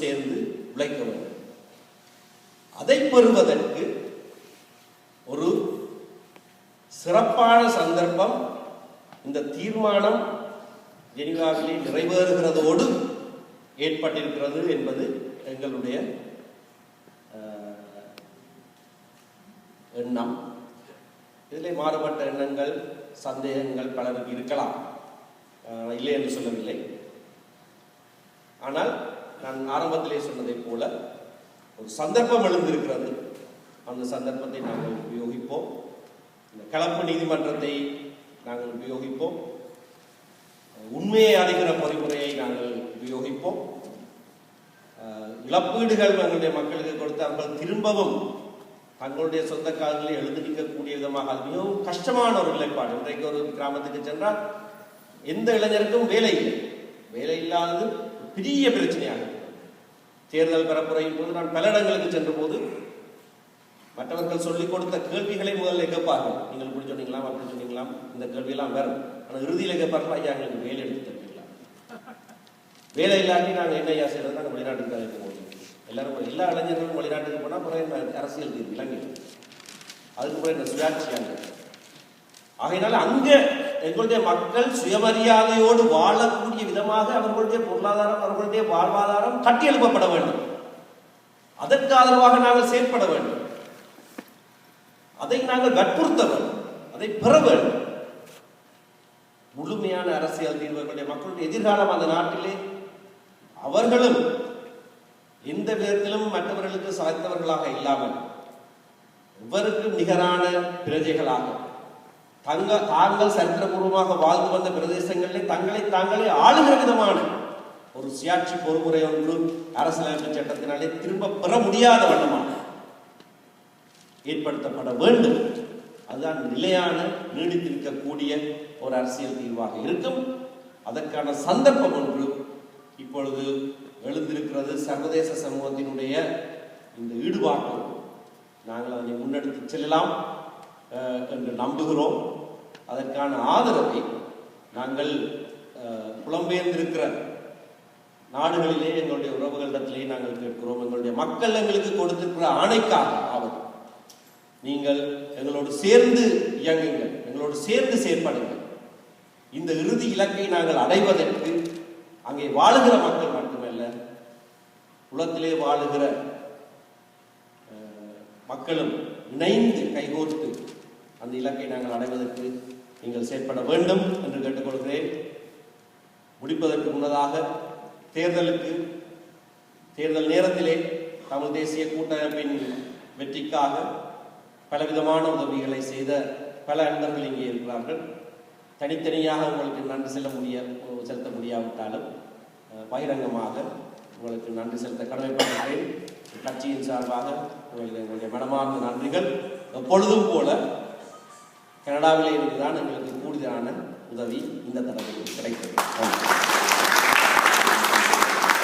சேர்ந்து உழைக்க வேண்டும். அதை பெறுவதற்கு ஒரு சிறப்பான சந்தர்ப்பம் இந்த தீர்மானம் ஜெனீவாவிலே நிறைவேறுகிறதோடு ஏற்பட்டிருக்கிறது என்பது எங்களுடைய எண்ணம். இதில் மாறுபட்ட எண்ணங்கள், சந்தேகங்கள் பலருக்கு இருக்கலாம், இல்லை என்று சொல்லவில்லை. ஆனால் நான் ஆரம்பத்திலே சொன்னதை போல ஒரு சந்தர்ப்பம் எழுந்திருக்கிறது. அந்த சந்தர்ப்பத்தை நாங்கள் உபயோகிப்போம். இந்த கலப்பு நீதிமன்றத்தை நாங்கள் உபயோகிப்போம். உண்மையை அறிகிற பொறிமுறையை நாங்கள் உபயோகிப்போம். இழப்பீடுகள் எங்களுடைய மக்களுக்கு கொடுத்தார்கள் திரும்பவும் தங்களுடைய சொந்த காலங்களில் எழுந்து நிற்கக்கூடிய விதமாக அது மிகவும் கஷ்டமான ஒரு நிலைப்பாடு. இன்றைக்கு ஒரு கிராமத்துக்கு சென்றால் எந்த இளைஞருக்கும் வேலை இல்லை. வேலை இல்லாதது பெரிய பிரச்சனையாக. தேர்தல் பரப்புரையின் போது நான் பல இடங்களுக்கு சென்ற போது மற்றவர்கள் சொல்லிக் கொடுத்த கேள்விகளை முதல்ல கேட்பார்கள். நீங்கள் இப்படி சொன்னீங்களா, அப்படி சொன்னீங்களா, இந்த கேள்வியெல்லாம் வரும். ஆனால் இறுதியில் கேட்பார்கள், ஐயா எங்களுக்கு வேலை எடுத்து தருவீங்களா? வேலை இல்லாட்டி நாங்கள் என்ன ஐயா செய்யறது? நாங்கள் வெளிநாட்டுக்கு தான் இருக்க முடியும். எல்லா இளைஞர்களும் வெளிநாட்டுக்கு போனால் பிறகு அரசியல் தீர்வு இலங்கை, அதுக்கு பிறகு இந்த சுயாட்சியாக. ஆகையினால அங்க எங்களுடைய மக்கள் சுயமரியாதையோடு வாழக்கூடிய விதமாக அவர்களுடைய பொருளாதாரம், அவர்களுடைய வாழ்வாதாரம் கட்டியெழுப்பப்பட வேண்டும். அதற்கு ஆதரவாக நாங்கள் செயல்பட வேண்டும். அதை நாங்கள் வற்புறுத்த வேண்டும். அதை பெற வேண்டும். முழுமையான அரசியல் தீர்வுகளுடைய மக்களுடைய எதிர்காலம் அந்த நாட்டிலே அவர்களும் எந்த விதத்திலும் மற்றவர்களுக்கு சாய்த்தவர்களாக இல்லாமல் எவருக்கும் நிகரான பிரஜைகளாக தாங்கள் சரித்திரபூர்வமாக வாழ்ந்து வந்த பிரதேசங்களில் தங்களை தாங்களே ஆளுகிற விதமான ஒரு சுயாட்சி பொறுமுறை ஒன்று அரசியலமைப்பு சட்டத்தினாலே திரும்ப பெற முடியாத வண்ணமாக ஏற்படுத்தப்பட வேண்டும். அதுதான் நிலையான நீடித்திருக்கக்கூடிய ஒரு அரசியல் தீர்வாக இருக்கும். அதற்கான சந்தர்ப்பம் ஒன்று இப்பொழுது எழுந்திருக்கிறது. சர்வதேச சமூகத்தினுடைய இந்த ஈடுபாட்டோடு நாங்கள் அதை முன்னெடுத்து செல்லலாம் என்று நம்புகிறோம். அதற்கான ஆதரவை நாங்கள் புலம்பெயர்ந்திருக்கிற நாடுகளிலே எங்களுடைய உறவுகளிடத்திலே நாங்கள் கேட்கிறோம். எங்களுடைய மக்கள் எங்களுக்கு கொடுத்திருக்கிற ஆணைக்காக ஆவது நீங்கள் எங்களோடு சேர்ந்து இயங்குங்கள், எங்களோடு சேர்ந்து செயற்படுங்கள். இந்த இறுதி இலக்கை நாங்கள் அடைவதற்கு அங்கே வாழுகிற மக்கள் மட்டுமல்ல, உலகத்திலே வாழுகிற மக்களும் இணைந்து கைகோர்த்து அந்த இலக்கை நாங்கள் அடைவதற்கு நீங்கள் செயற்பட வேண்டும் என்று கேட்டுக்கொள்கிறேன். முடிப்பதற்கு முன்னதாக தேர்தல் நேரத்திலே தமிழ் தேசிய கூட்டமைப்பின் வெற்றிக்காக பலவிதமான உதவிகளை செய்த பல அன்பர்கள் இங்கே இருக்கிறார்கள். தனித்தனியாக உங்களுக்கு நன்றி செலுத்த முடியாவிட்டாலும் பகிரங்கமாக உங்களுக்கு நன்றி செலுத்த கடமைப்படுகிறேன். கட்சியின் சார்பாக உங்களுக்கு எங்களுடைய மனமார்ந்த நன்றிகள். எப்பொழுதும் போல கனடாவிலே இருந்துதான் எங்களுக்கு கூடுதலான உதவி இந்த தடவை கிடைத்தது.